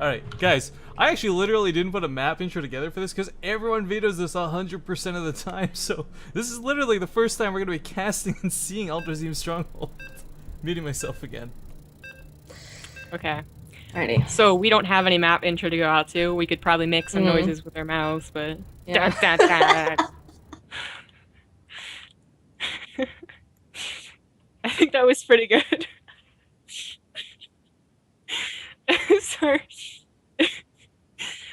Alright, guys, I actually literally didn't put a map intro together for this because everyone vetoes this 100% of the time, so this is literally the first time we're going to be casting and seeing Ultrazeem Stronghold. Muting myself again. Okay. Alrighty. So we don't have any map intro to go out to. We could probably make some noises with our mouths, but... Yeah. Dun, dun, dun. I think that was pretty good. Sorry.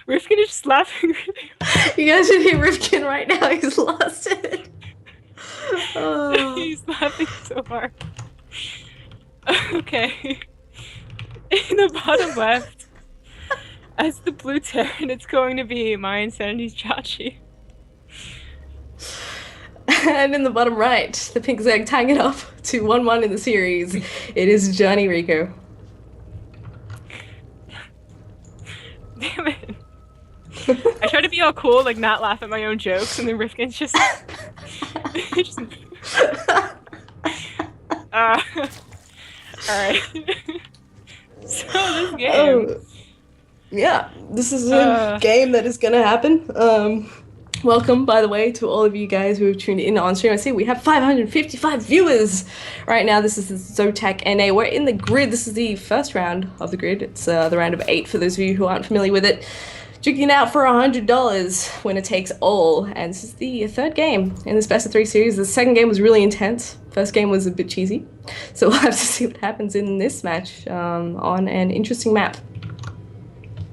Rifkin is just laughing really hard. You guys should hear Rifkin right now. He's lost it. Oh. He's laughing so hard. Okay. In the bottom left, as the blue Terran, it's going to be my Insanity's Jjakji. And in the bottom right, the pink Zeg tying it up to 1-1 in the series. It is JonnyRECco. Damn it. I try to be all cool, like not laugh at my own jokes, and then Rifkin's just... Alright. So this game... yeah, this is a game that is gonna happen. Welcome, by the way, to all of you guys who have tuned in on stream. I see we have 555 viewers right now. This is the Zotac NA. We're in the grid. This is the first round of the grid. It's the round of 8 for those of you who aren't familiar with it. Duking out for $100, winner takes all. And this is the third game in this best of 3 series. The second game was really intense. First game was a bit cheesy. So we'll have to see what happens in this match on an interesting map.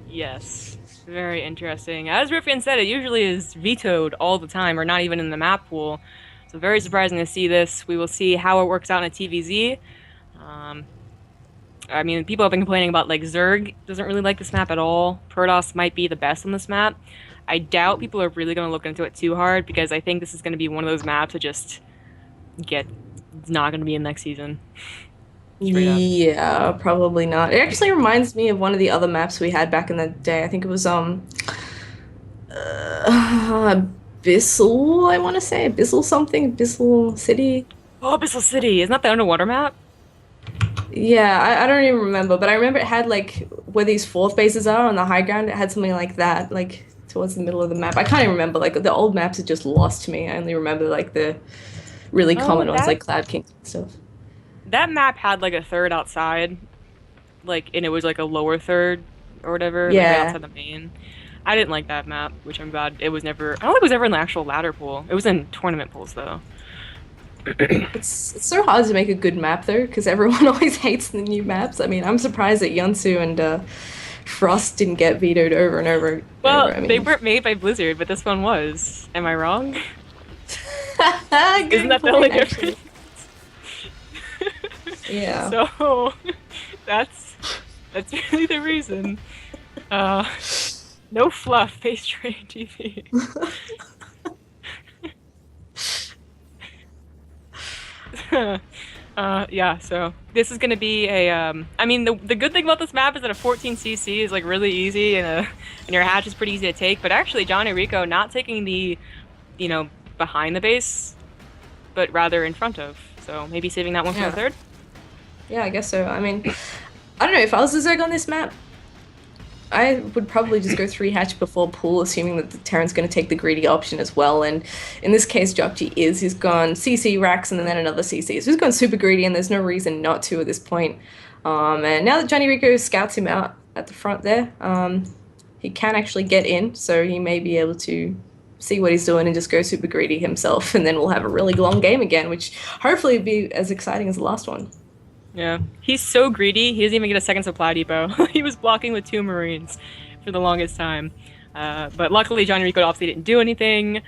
Yes. Very interesting. As Rifkin said, it usually is vetoed all the time, or not even in the map pool. So very surprising to see this. We will see how it works out in a TVZ. I mean, people have been complaining about, like, Zerg doesn't really like this map at all. Protoss might be the best on this map. I doubt people are really going to look into it too hard, because I think this is going to be one of those maps that just it's not going to be in next season. Yeah, probably not. It actually reminds me of one of the other maps we had back in the day. I think it was Abyssal, I want to say. Abyssal something? Abyssal City? Oh, Abyssal City! Isn't that the underwater map? Yeah, I don't even remember, but I remember it had, like, where these fourth bases are on the high ground, it had something like that, like, towards the middle of the map. I can't even remember, like, the old maps are just lost to me. I only remember, like, the really common ones, like Cloud King and stuff. That map had, like, a third outside, like, and it was, like, a lower third or whatever, yeah, like, right outside the main. I didn't like that map, which I'm glad it was never... I don't think it was ever in the actual ladder pool. It was in tournament pools, though. It's so hard to make a good map, though, because everyone always hates the new maps. I mean, I'm surprised that Yunsu and Frost didn't get vetoed over and over. Well, I mean, they weren't made by Blizzard, but this one was. Am I wrong? Isn't that the only difference? Yeah. So that's really the reason. No fluff, face train TV. Yeah, so this is gonna be a I mean, the good thing about this map is that a 14cc is like really easy, and your hatch is pretty easy to take, but actually JonnyRECco not taking the, you know, behind the base, but rather in front of, so maybe saving that one for the third. Yeah, I guess so. I mean, I don't know, if I was a Zerg on this map, I would probably just go 3 hatch before pool, assuming that the Terran's going to take the greedy option as well. And in this case, Jjakji he's gone CC racks and then another CC. So he's gone super greedy, and there's no reason not to at this point. And now that JonnyRECco scouts him out at the front there, he can actually get in, so he may be able to see what he's doing and just go super greedy himself. And then we'll have a really long game again, which hopefully will be as exciting as the last one. Yeah, he's so greedy, he doesn't even get a second supply depot. He was blocking with 2 Marines for the longest time. But luckily JonnyRECco obviously didn't do anything.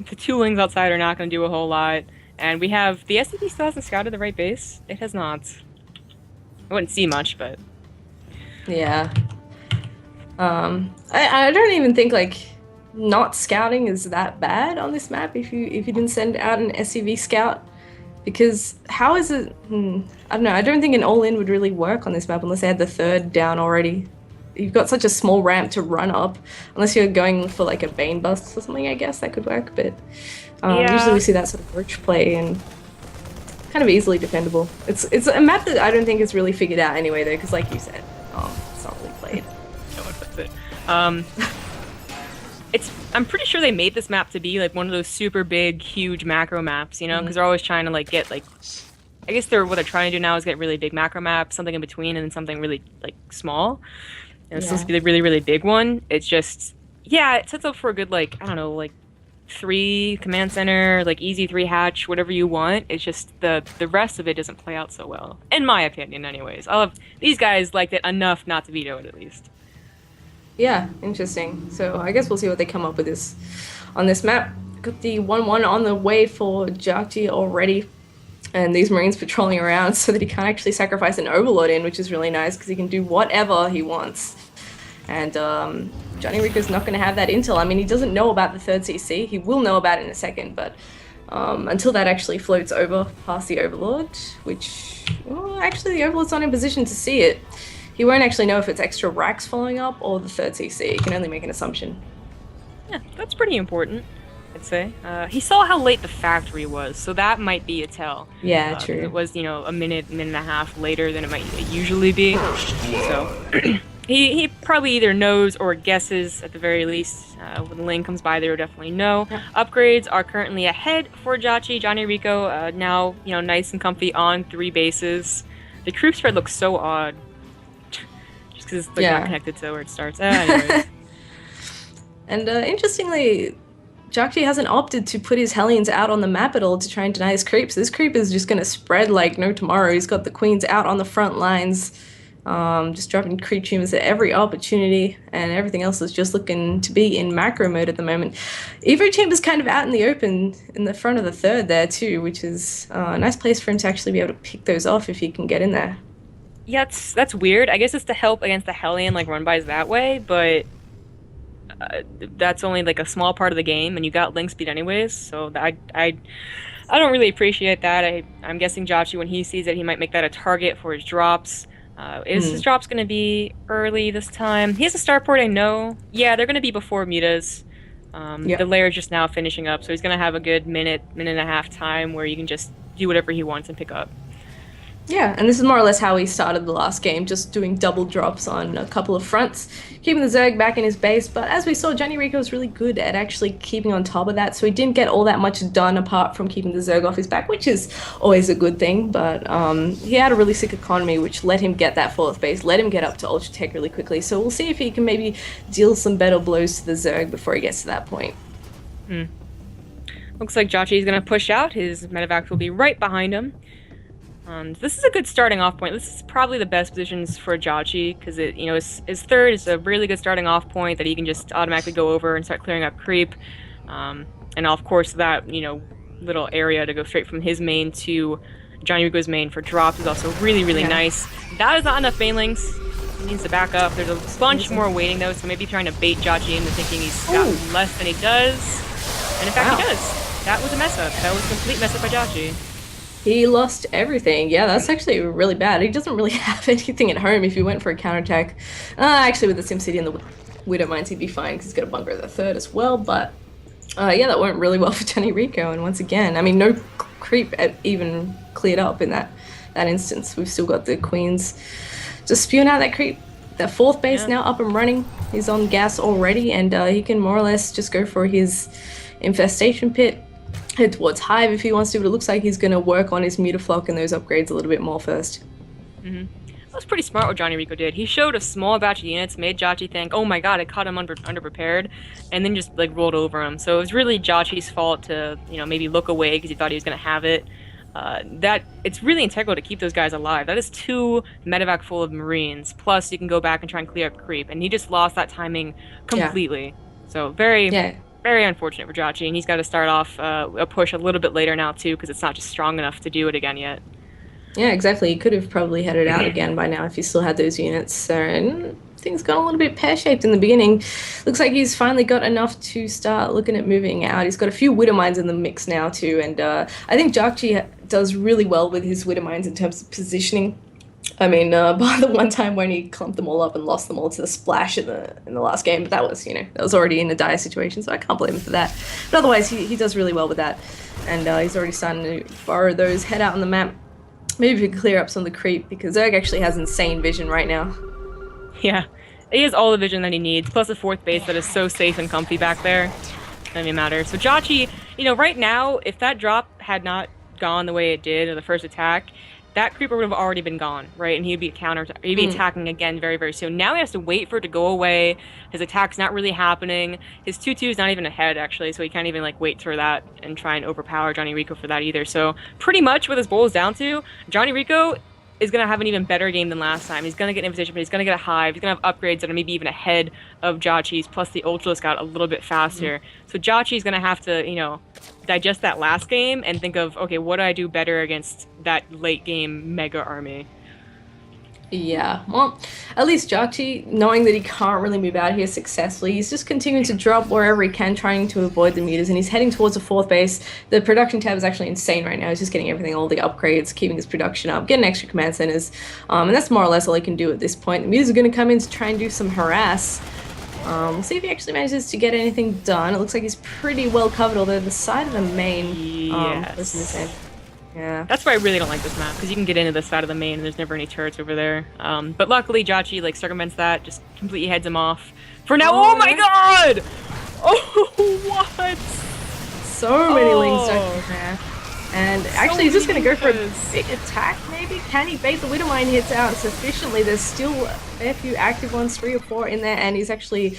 The 2 wings outside are not going to do a whole lot. And we have... The SCP still hasn't scouted the right base? It has not. I wouldn't see much, but... Yeah. I don't even think, like, not scouting is that bad on this map if you didn't send out an SCV scout. Because how is it... I don't know, I don't think an all-in would really work on this map unless they had the third down already. You've got such a small ramp to run up, unless you're going for like a Bane bust or something, I guess that could work, but usually we see that sort of roach play and kind of easily defendable. It's a map that I don't think is really figured out anyway though, because like you said, it's not really played. I'm pretty sure they made this map to be like one of those super big, huge macro maps, you know, because they're always trying to like get like, I guess what they're trying to do now is get really big macro maps, something in between, and then something really like small. And it's supposed to be the really, really big one. It's just, yeah, it sets up for a good like, I don't know, like 3 command center, like easy 3 hatch, whatever you want. It's just the rest of it doesn't play out so well, in my opinion, anyways. These guys liked it enough not to veto it at least. Yeah, interesting. So I guess we'll see what they come up with on this map. Got the 1-1 on the way for Jjakji already. And these Marines patrolling around so that he can't actually sacrifice an Overlord in, which is really nice because he can do whatever he wants. And JonnyRECco's not going to have that intel. I mean, he doesn't know about the 3rd CC. He will know about it in a second, but until that actually floats over past the Overlord, which, well, actually the Overlord's not in position to see it. He won't actually know if it's extra racks following up or the 3rd CC. He can only make an assumption. Yeah, that's pretty important, I'd say. He saw how late the factory was, so that might be a tell. Yeah, true. It was, you know, a minute and a half later than it might usually be. So he probably either knows or guesses at the very least. When the lane comes by, they will definitely know. Yeah. Upgrades are currently ahead for Jjakji. JonnyRECco now, you know, nice and comfy on 3 bases. The creep spread looks so odd. Because it's like not connected to where it starts. Anyways. And interestingly, Jjakji hasn't opted to put his Hellions out on the map at all to try and deny his creeps. This creep is just going to spread like no tomorrow. He's got the Queens out on the front lines, just dropping creep tumors at every opportunity, and everything else is just looking to be in macro mode at the moment. Evo Chamber's kind of out in the open in the front of the 3rd there too, which is a nice place for him to actually be able to pick those off if he can get in there. Yeah, that's weird. I guess it's to help against the Hellion, like run-bys that way, but that's only like a small part of the game, and you got link speed anyways, so I don't really appreciate that. I'm guessing Jjakji, when he sees it, he might make that a target for his drops. Is his drops going to be early this time? He has a starport, I know. Yeah, they're going to be before Mutas. The layer is just now finishing up, so he's going to have a good minute and a half time where you can just do whatever he wants and pick up. Yeah, and this is more or less how he started the last game, just doing double drops on a couple of fronts, keeping the Zerg back in his base, but as we saw, JonnyRECco was really good at actually keeping on top of that, so he didn't get all that much done apart from keeping the Zerg off his back, which is always a good thing, but he had a really sick economy, which let him get that 4th base, let him get up to Ultra Tech really quickly, so we'll see if he can maybe deal some better blows to the Zerg before he gets to that point. Looks like Jjakji is going to push out. His medevac will be right behind him. This is a good starting off point. This is probably the best positions for Jjakji because it, you know, his 3rd is a really good starting off point that he can just automatically go over and start clearing up creep. And of course that, you know, little area to go straight from his main to JonnyRECco's main for drops is also really, really nice. That is not enough banelings. He needs to back up. There's a bunch more waiting though, so maybe trying to bait Jjakji into thinking he's got less than he does. And in fact, he does. That was a mess up. That was a complete mess up by Jjakji. He lost everything. Yeah, that's actually really bad. He doesn't really have anything at home if he went for a counterattack. Actually, with the SimCity and the Widow Mines, he'd be fine because he's got a bunker at the 3rd as well. But yeah, that went really well for JonnyRECco. And once again, I mean, no creep even cleared up in that instance. We've still got the Queens just spewing out that creep. The 4th base now up and running. He's on gas already, and he can more or less just go for his infestation pit. Head towards Hive if he wants to, but it looks like he's going to work on his Mutaflock and those upgrades a little bit more first. That was pretty smart what JonnyRECco did. He showed a small batch of units, made Jjakji think, oh my god, I caught him underprepared, and then just like rolled over him. So it was really Jjakji's fault to, you know, maybe look away because he thought he was going to have it. It's really integral to keep those guys alive. That is 2 medevac full of Marines, plus you can go back and try and clear up creep, and he just lost that timing completely. So very unfortunate for Jjakji, and he's got to start off a push a little bit later now too, because it's not just strong enough to do it again yet. Yeah, exactly. He could have probably headed out again by now if he still had those units. So, and things got a little bit pear-shaped in the beginning. Looks like he's finally got enough to start looking at moving out. He's got a few Widow Mines in the mix now too, and I think Jjakji does really well with his Widow Mines in terms of positioning. I mean, by the one time when he clumped them all up and lost them all to the splash in the last game, but that was, you know, that was already in a dire situation, so I can't blame him for that. But otherwise, he does really well with that, and he's already starting to borrow those, head out on the map. Maybe we can clear up some of the creep, because Zerg actually has insane vision right now. Yeah, He has all the vision that he needs, plus a fourth base that is so safe and comfy back there. Doesn't even matter. So Jjakji, you know, right now, if that drop had not gone the way it did in the first attack, that creeper would have already been gone, right? And he'd be he'd be attacking again very, very soon. Now he has to wait for it to go away. His attack's not really happening. His 2-2 is not even ahead, actually, so he can't even, like, wait for that and try and overpower JonnyRECco for that either. So pretty much what this boils down to, JonnyRECco is going to have an even better game than last time. He's going to get an invitation, but he's going to get a hive. He's going to have upgrades that are maybe even ahead of Jjakji's, plus the Ultra got a little bit faster. So Jjakji's going to have to, you know, digest that last game and think of, okay, what do I do better against that late game mega army? Yeah, well, at least Jjakji, knowing that he can't really move out here successfully, he's just continuing to drop wherever he can, trying to avoid the meters, and he's heading towards the fourth base. The production tab is actually insane right now. He's just getting everything, all the upgrades, keeping his production up, getting extra command centers, and that's more or less all he can do at this point. The meters are going to come in to try and do some harass. We'll see if he actually manages to get anything done. It looks like he's pretty well covered, although the side of the main is missing. Yeah. That's why I really don't like this map, because you can get into the side of the main and there's never any turrets over there. But luckily Jjakji like circumvents that, just completely heads him off. For now, oh my god! Oh, what? So many lings stuck there. And actually he's just going to go for a big attack maybe? Can he bait? The Widowmine hits out sufficiently. There's still a fair few active ones, 3 or 4 in there, and he's actually...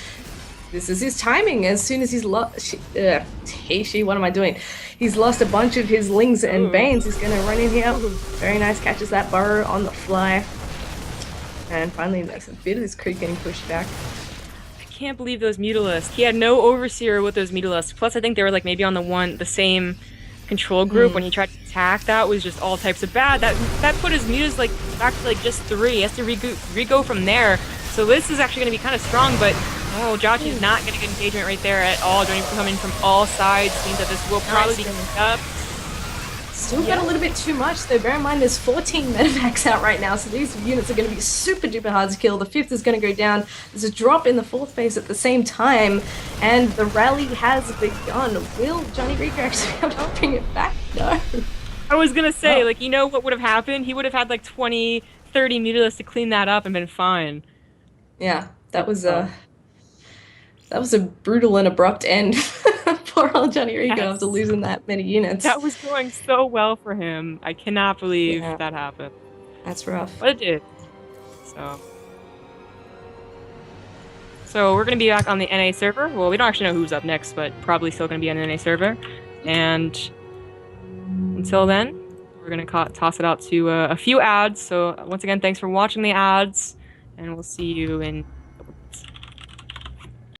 This is his timing. As soon as he's lost... what am I doing? He's lost a bunch of his lings and banes. He's going to run in here. Very nice. Catches that burrow on the fly. And finally, there's a bit of this creep getting pushed back. I can't believe those Mutalisks. He had no Overseer with those Mutalisks. Plus, I think they were like maybe on the same control group when he tried to attack. That was just all types of bad. That put his Mutas like back to like just 3. He has to re-go from there. So this is actually going to be kind of strong, but oh, Jjakji's not getting good engagement right there at all. Johnny coming from all sides means that this will probably be up. Still got a little bit too much though. Bear in mind there's 14 medivacs out right now, so these units are going to be super duper hard to kill. The 5th is going to go down. There's a drop in the 4th base at the same time, and the rally has begun. Will JonnyRECco actually be able to bring it back? No. I was going to say, like, you know what would have happened? He would have had like 20, 30 Mutalisks to clean that up and been fine. Yeah, that was a brutal and abrupt end. Poor old JonnyRECco after losing that many units. That was going so well for him. I cannot believe that happened. That's rough. But it did. So we're going to be back on the NA server. Well, we don't actually know who's up next, but probably still going to be on the NA server. And until then, we're going to toss it out to a few ads. So once again, thanks for watching the ads. And we'll see you in